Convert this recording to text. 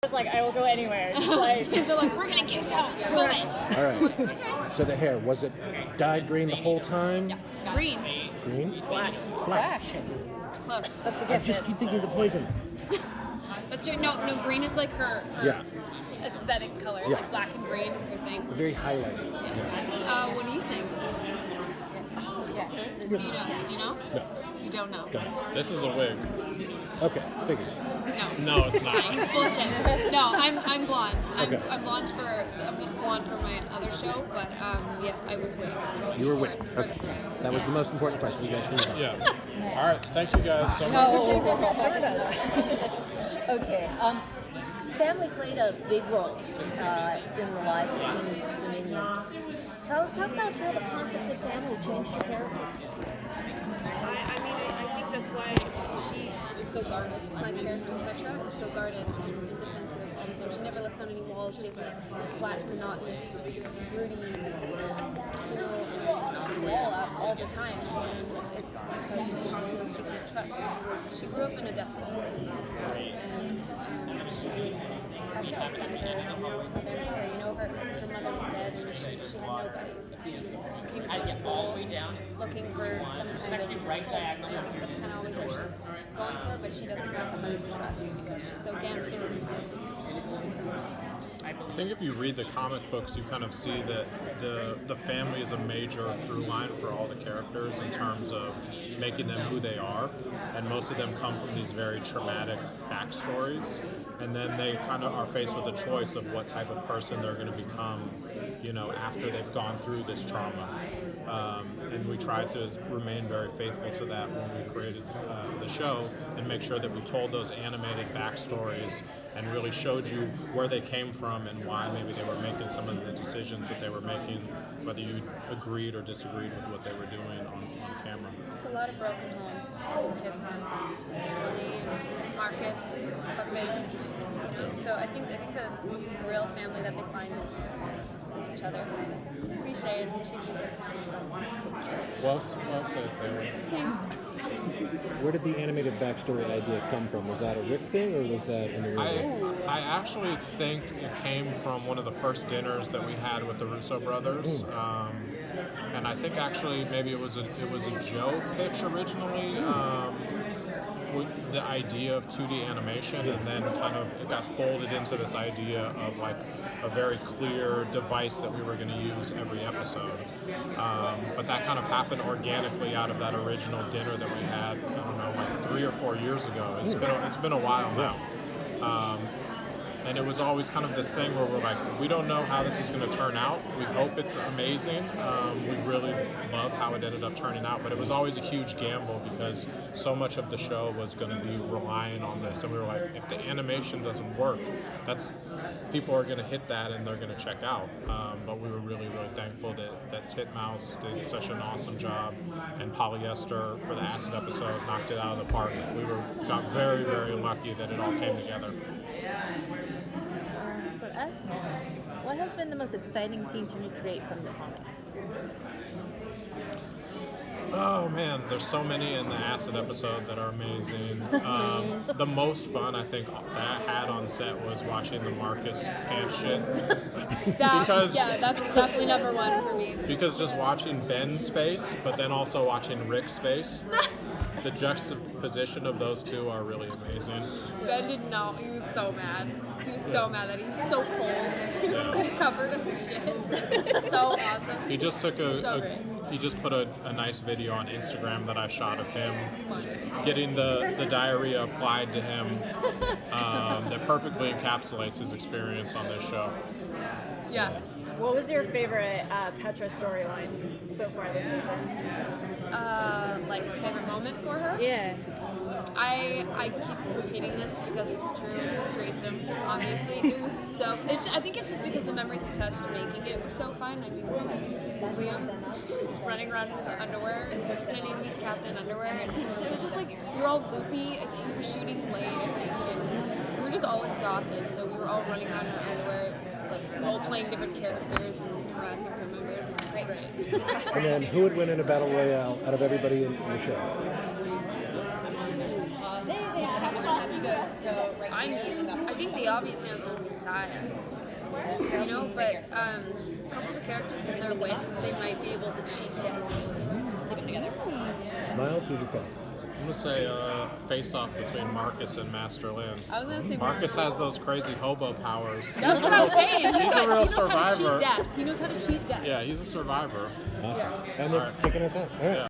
was like, I will go anywhere. Just like, They're like, we're gonna get out. All right. So the hair, was it dyed green the whole time? Yeah. Green. Green? black. Close. That's the I gift. just keep thinking of the poison. That's true. No, green is like her Yeah. aesthetic color. It's Yeah. like black and green is her thing. Very highlighted. Yes. What do you think? Yeah. Do you know? No. You don't know. Got it. This is a wig. Okay, figures. No. No, it's not. It's bullshit. No, I'm blonde. Okay. I'm blonde I'm this blonde for my other show, but yes, I was wigged. You were wigged. For Okay. the season. That was the most important question you guys can answer. Yeah. All right. Thank you guys so much. Okay. Family played a big role in the lives of Queen's Dominion. Talk about how the concept of family changed the characters. I think that's why she is so guarded. My character, Petra, is so guarded and defensive all the time. She never lets down any walls. She has this flat, monotonous, broody, wall out all the time. And it's because she feels she can't trust. She grew up in a death cult. And she was cast out by her mother. Her mother was dead and she had nobody. She came to the school looking for some kind of home. I think that's kind of always where she's going for, but she doesn't have the money to trust because she's so damn clear. I think if you read the comic books, you kind of see that the family is a major through line for all the characters in terms of making them who they are, and most of them come from these very traumatic backstories, and then they kind of are faced with a choice of what type of person they're going to become, after they've gone through this trauma. And we tried to remain very faithful to that when we created the show and make sure that we told those animated backstories and really showed you where they came from and why maybe they were making some of the decisions that they were making, whether you agreed or disagreed with what they were doing on camera. It's a lot of broken homes the kids come from. Lily and Marcus, Fuckface. So I think the real family that they find is with each other. It's cliche and cheesy as it sounds, but it's true. Well said, Taylor. Thanks. Where did the animated backstory idea come from? Was that a Rick thing, or was that in the real? I actually think it came from one of the first dinners that we had with the Russo brothers, and I think actually maybe it was a Joe pitch originally. With the idea of 2D animation, and then kind of it got folded into this idea of like a very clear device that we were going to use every episode. But that kind of happened organically out of that original dinner that we had, I don't know, like 3 or 4 years ago. It's been a while now. And it was always kind of this thing where we're like, we don't know how this is going to turn out. We hope it's amazing. We really love how it ended up turning out. But it was always a huge gamble because so much of the show was going to be relying on this. And we were like, if the animation doesn't work, people are going to hit that and they're going to check out. But we were really, really thankful that Titmouse did such an awesome job. And Polyester for the Acid episode knocked it out of the park. We got very, very lucky that it all came together. For us, what has been the most exciting scene to recreate from the comics? Oh man, there's so many in the Acid episode that are amazing. The most fun I think that I had on set was watching the Marcus pants shit. That's definitely number one for me. Because just watching Ben's face, but then also watching Rick's face, the juxtaposition of those two are really amazing. Ben didn't know. He was so mad. He was so mad that he was so cold, covered in shit. So awesome. He just took great. He just put a nice video on Instagram that I shot of him getting the diarrhea applied to him that perfectly encapsulates his experience on this show. Yeah. What was your favorite Petra storyline so far this season? Favorite moment for her? Yeah. I keep repeating this because it's true. The threesome, obviously, it was so. I think it's just because the memories attached to making it were so fun. I mean, Liam was running around in his underwear and pretending to be Captain Underwear, and it was just like we were all loopy. We were shooting late, I think, and we were just all exhausted. So we were all running around in our underwear, like all playing different characters and harassing crew members. It was great. And then who would win in a battle royale out of everybody in the show? Have you guys go right I I think the obvious answer would be Saya. You know, but a couple of the characters with their wits, they might be able to cheat death. Miles, who's your pick? I'm gonna say face-off between Marcus and Master Lin. I was gonna say Marcus has those crazy hobo powers. That's what I'm saying. He's a real he knows how to survivor. cheat death. He knows how to cheat death. Yeah, he's a survivor. Awesome. Yeah. And they're All right. kicking us out. All right. Yeah.